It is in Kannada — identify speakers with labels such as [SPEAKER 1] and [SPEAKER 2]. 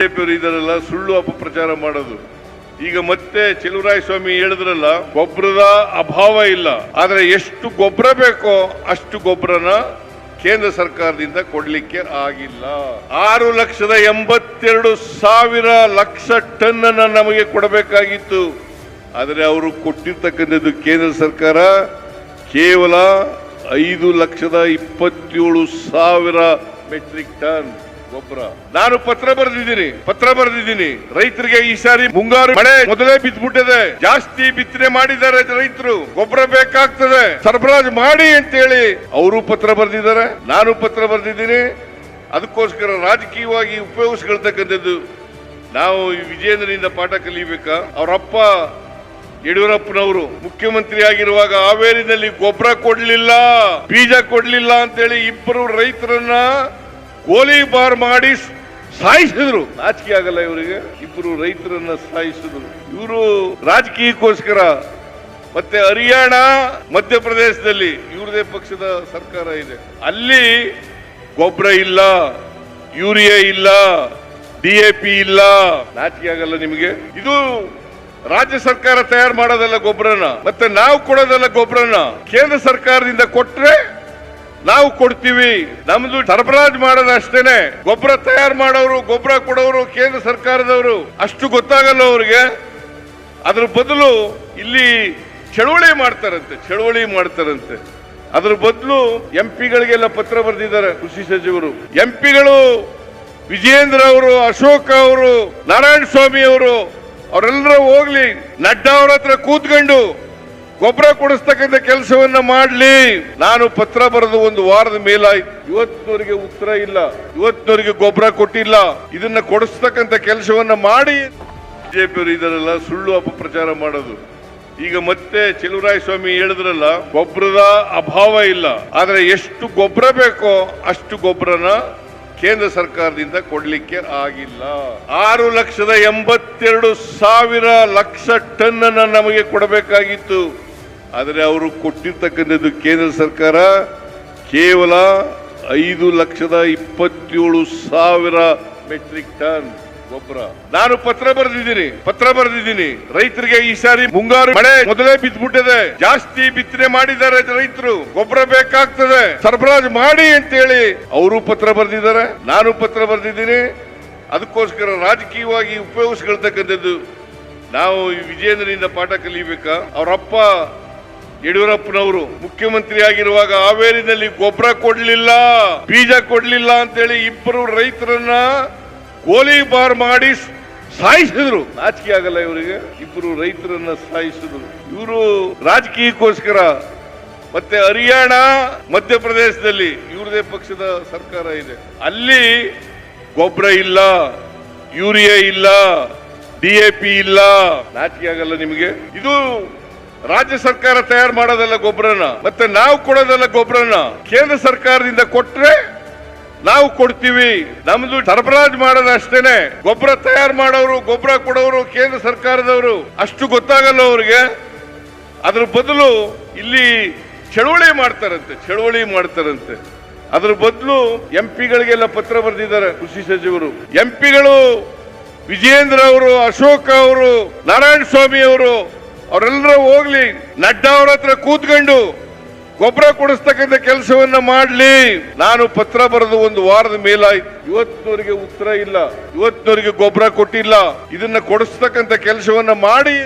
[SPEAKER 1] ಬಿಜೆಪಿಯವರು ಇದರಲ್ಲ ಸುಳ್ಳು ಅಪಪ್ರಚಾರ ಮಾಡೋದು. ಈಗ ಮತ್ತೆ ಸ್ವಾಮಿ ಹೇಳಿದ್ರಲ್ಲ, ಗೊಬ್ಬರದ ಅಭಾವ ಇಲ್ಲ, ಆದ್ರೆ ಎಷ್ಟು ಗೊಬ್ಬರ ಬೇಕೋ ಅಷ್ಟು ಗೊಬ್ಬರನ ಕೇಂದ್ರ ಸರ್ಕಾರದಿಂದ ಕೊಡ್ಲಿಕ್ಕೆ ಆಗಿಲ್ಲ. 6,82,000 ಲಕ್ಷ ಟನ್ ಅನ್ನ ನಮಗೆ ಕೊಡಬೇಕಾಗಿತ್ತು. ಆದರೆ ಅವರು ಕೊಟ್ಟಿರ್ತಕ್ಕಂಥದ್ದು ಕೇಂದ್ರ ಸರ್ಕಾರ ಕೇವಲ 5,27,000 ಮೆಟ್ರಿಕ್ ಟನ್ ಗೊಬ್ಬರ. ನಾನು ಪತ್ರ ಬರೆದಿದ್ದೀನಿ ರೈತರಿಗೆ. ಈ ಸಾರಿ ಮುಂಗಾರು ಮಳೆ ಮೊದಲೇ ಬಿದ್ದ್ಬಿಟ್ಟಿದೆ, ಜಾಸ್ತಿ ಬಿತ್ತನೆ ಮಾಡಿದ್ದಾರೆ ರೈತರು, ಗೊಬ್ಬರ ಬೇಕಾಗ್ತದೆ, ಸರಬರಾಜು ಮಾಡಿ ಅಂತ ಹೇಳಿ ಅವರು ಪತ್ರ ಬರೆದಿದ್ದಾರೆ, ನಾನು ಪತ್ರ ಬರೆದಿದ್ದೀನಿ. ಅದಕ್ಕೋಸ್ಕರ ರಾಜಕೀಯವಾಗಿ ಉಪಯೋಗಿಸ್ಕೊಳ್ತಕ್ಕಂಥದ್ದು. ನಾವು ವಿಜೇಂದ್ರನಿಂದ ಪಾಠ ಕಲಿಬೇಕಾ? ಅವರಪ್ಪ ಯಡಿಯೂರಪ್ಪನವರು ಮುಖ್ಯಮಂತ್ರಿ ಆಗಿರುವಾಗ ಹಾವೇರಿನಲ್ಲಿ ಗೊಬ್ಬರ ಕೊಡ್ಲಿಲ್ಲ, ಬೀಜ ಕೊಡ್ಲಿಲ್ಲ ಅಂತೇಳಿ ಇಬ್ಬರು ರೈತರನ್ನ ಗೋಲಿಬಾರ್ ಮಾಡಿ ಸಾಯಿಸಿದ್ರು. ನಾಚಿಕೆ ಆಗಲ್ಲ ಇವರಿಗೆ? ಇಬ್ಬರು ರೈತರನ್ನ ಸಾಯಿಸಿದ್ರು. ಇವರು ರಾಜಕೀಯಕ್ಕೋಸ್ಕರ. ಮತ್ತೆ ಹರಿಯಾಣ, ಮಧ್ಯಪ್ರದೇಶದಲ್ಲಿ ಇವ್ರದೇ ಪಕ್ಷದ ಸರ್ಕಾರ ಇದೆ, ಅಲ್ಲಿ ಗೊಬ್ಬರ ಇಲ್ಲ, ಯೂರಿಯಾ ಇಲ್ಲ, DAP ಇಲ್ಲ. ನಾಚಿಕೆ ಆಗಲ್ಲ ನಿಮಗೆ? ಇದು ರಾಜ್ಯ ಸರ್ಕಾರ ತಯಾರು ಮಾಡೋದಲ್ಲ ಗೊಬ್ಬರನ, ಮತ್ತೆ ನಾವು ಕೊಡೋದಲ್ಲ ಗೊಬ್ಬರನ. ಕೇಂದ್ರ ಸರ್ಕಾರದಿಂದ ಕೊಟ್ರೆ ನಾವು ಕೊಡ್ತೀವಿ, ನಮ್ದು ಸರಬರಾಜು ಮಾಡೋದು ಅಷ್ಟೇನೆ. ಗೊಬ್ಬರ ತಯಾರು ಮಾಡೋರು, ಗೊಬ್ಬರ ಕೊಡೋರು ಕೇಂದ್ರ ಸರ್ಕಾರದವರು. ಅಷ್ಟು ಗೊತ್ತಾಗಲ್ಲ ಅವ್ರಿಗೆ. ಅದ್ರ ಬದಲು ಇಲ್ಲಿ ಚಳವಳಿ ಮಾಡ್ತಾರಂತೆ. ಅದ್ರ ಬದಲು MP-ಗಳಿಗೆಲ್ಲ ಪತ್ರ ಬರೆದಿದ್ದಾರೆ ಕೃಷಿ ಸಚಿವರು. MP-ಗಳು ವಿಜೇಂದ್ರ ಅವರು, ಅಶೋಕ್ ಅವರು, ನಾರಾಯಣ ಸ್ವಾಮಿ ಅವರು, ಅವರೆಲ್ಲರೂ ಹೋಗ್ಲಿ ನಡ್ಡಾ ಅವ್ರ ಹತ್ರ ಕೂತ್ಕೊಂಡು ಗೊಬ್ಬರ ಕೊಡಿಸ್ತಕ್ಕಂಥ ಕೆಲಸವನ್ನ ಮಾಡ್ಲಿ. ನಾನು ಪತ್ರ ಬರೆದು 1 ವಾರದ ಮೇಲಾಯ್ತು, ಇವತ್ತಿನವರೆಗೆ ಉತ್ತರ ಇಲ್ಲ, ಇವತ್ತಿನವರೆಗೆ ಗೊಬ್ಬರ ಕೊಟ್ಟಿಲ್ಲ. ಇದನ್ನ ಕೊಡಿಸ್ತಕ್ಕಂಥ ಕೆಲಸವನ್ನ ಮಾಡಿ. ಬಿಜೆಪಿಯವರು ಇದರಲ್ಲ ಸುಳ್ಳು ಅಪಪ್ರಚಾರ ಮಾಡೋದು. ಈಗ ಮತ್ತೆ ಸ್ವಾಮಿ ಹೇಳಿದ್ರಲ್ಲ, ಗೊಬ್ಬರದ ಅಭಾವ ಇಲ್ಲ, ಆದ್ರೆ ಎಷ್ಟು ಗೊಬ್ಬರ ಬೇಕೋ ಅಷ್ಟು ಗೊಬ್ಬರನ ಕೇಂದ್ರ ಸರ್ಕಾರದಿಂದ ಕೊಡ್ಲಿಕ್ಕೆ ಆಗಿಲ್ಲ. 6,82,000 ಲಕ್ಷ ಟನ್ ಅನ್ನ ನಮಗೆ ಕೊಡಬೇಕಾಗಿತ್ತು. ಆದರೆ ಅವರು ಕೊಟ್ಟಿರ್ತಕ್ಕಂಥದ್ದು ಕೇಂದ್ರ ಸರ್ಕಾರ ಕೇವಲ 5,27,000 ಮೆಟ್ರಿಕ್ ಟನ್ ಗೊಬ್ಬರ. ನಾನು ಪತ್ರ ಬರೆದಿದ್ದೀನಿ ರೈತರಿಗೆ. ಈ ಸಾರಿ ಮುಂಗಾರು ಮಳೆ ಮೊದಲೇ ಬಿದ್ದ್ಬಿಟ್ಟಿದೆ, ಜಾಸ್ತಿ ಬಿತ್ತನೆ ಮಾಡಿದ್ದಾರೆ ರೈತರು, ಗೊಬ್ಬರ ಬೇಕಾಗ್ತದೆ, ಸರಬರಾಜು ಮಾಡಿ ಅಂತ ಹೇಳಿ ಅವರು ಪತ್ರ ಬರೆದಿದ್ದಾರೆ, ನಾನು ಪತ್ರ ಬರೆದಿದ್ದೀನಿ. ಅದಕ್ಕೋಸ್ಕರ ರಾಜಕೀಯವಾಗಿ ಉಪಯೋಗಿಸ್ಕೊಳ್ತಕ್ಕಂಥದ್ದು. ನಾವು ವಿಜೇಂದ್ರನಿಂದ ಪಾಠ ಕಲಿಬೇಕಾ? ಅವರಪ್ಪ ಯಡಿಯೂರಪ್ಪನವರು ಮುಖ್ಯಮಂತ್ರಿ ಆಗಿರುವಾಗ ಹಾವೇರಿನಲ್ಲಿ ಗೊಬ್ಬರ ಕೊಡ್ಲಿಲ್ಲ, ಬೀಜ ಕೊಡ್ಲಿಲ್ಲ ಅಂತೇಳಿ ಇಬ್ಬರು ರೈತರನ್ನ ಗೋಲಿಬಾರ್ ಮಾಡಿ ಸಾಯಿಸಿದ್ರು. ನಾಚಿಕೆ ಆಗಲ್ಲ ಇವರಿಗೆ? ಇಬ್ಬರು ರೈತರನ್ನ ಸಾಯಿಸಿದ್ರು. ಇವರು ರಾಜಕೀಯಕ್ಕೋಸ್ಕರ. ಮತ್ತೆ ಹರಿಯಾಣ, ಮಧ್ಯಪ್ರದೇಶದಲ್ಲಿ ಇವ್ರದೇ ಪಕ್ಷದ ಸರ್ಕಾರ ಇದೆ, ಅಲ್ಲಿ ಗೊಬ್ಬರ ಇಲ್ಲ, ಯೂರಿಯಾ ಇಲ್ಲ, DAP ಇಲ್ಲ. ನಾಚಿಕೆ ಆಗಲ್ಲ ನಿಮಗೆ? ಇದು ರಾಜ್ಯ ಸರ್ಕಾರ ತಯಾರು ಮಾಡೋದಲ್ಲ ಗೊಬ್ಬರನ, ಮತ್ತೆ ನಾವು ಕೊಡೋದಲ್ಲ ಗೊಬ್ಬರನ. ಕೇಂದ್ರ ಸರ್ಕಾರದಿಂದ ಕೊಟ್ರೆ ನಾವು ಕೊಡ್ತೀವಿ, ನಮ್ದು ಸರಬರಾಜು ಮಾಡೋದು ಅಷ್ಟೇನೆ. ಗೊಬ್ಬರ ತಯಾರು ಮಾಡೋರು, ಗೊಬ್ಬರ ಕೊಡೋರು ಕೇಂದ್ರ ಸರ್ಕಾರದವರು. ಅಷ್ಟು ಗೊತ್ತಾಗಲ್ಲ ಅವ್ರಿಗೆ. ಅದ್ರ ಬದಲು ಇಲ್ಲಿ ಚಳವಳಿ ಮಾಡ್ತಾರಂತೆ. ಅದ್ರ ಬದಲು MP-ಗಳಿಗೆಲ್ಲ ಪತ್ರ ಬರೆದಿದ್ದಾರೆ ಕೃಷಿ ಸಚಿವರು. MP-ಗಳು ವಿಜೇಂದ್ರ ಅವರು, ಅಶೋಕ್ ಅವರು, ನಾರಾಯಣ ಸ್ವಾಮಿ ಅವರು, ಅವರೆಲ್ಲರೂ ಹೋಗ್ಲಿ ನಡ್ಡಾ ಅವ್ರ ಹತ್ರ ಕೂತ್ಕೊಂಡು ಗೊಬ್ಬರ ಕೊಡಿಸ್ತಕ್ಕಂಥ ಕೆಲಸವನ್ನ ಮಾಡ್ಲಿ. ನಾನು ಪತ್ರ ಬರೆದು 1 ವಾರದ ಮೇಲಾಯ್ತು, ಇವತ್ತಿನವರೆಗೆ ಉತ್ತರ ಇಲ್ಲ, ಇವತ್ತಿನವರೆಗೆ ಗೊಬ್ಬರ ಕೊಟ್ಟಿಲ್ಲ. ಇದನ್ನ ಕೊಡಿಸ್ತಕ್ಕಂಥ ಕೆಲಸವನ್ನ ಮಾಡಿ.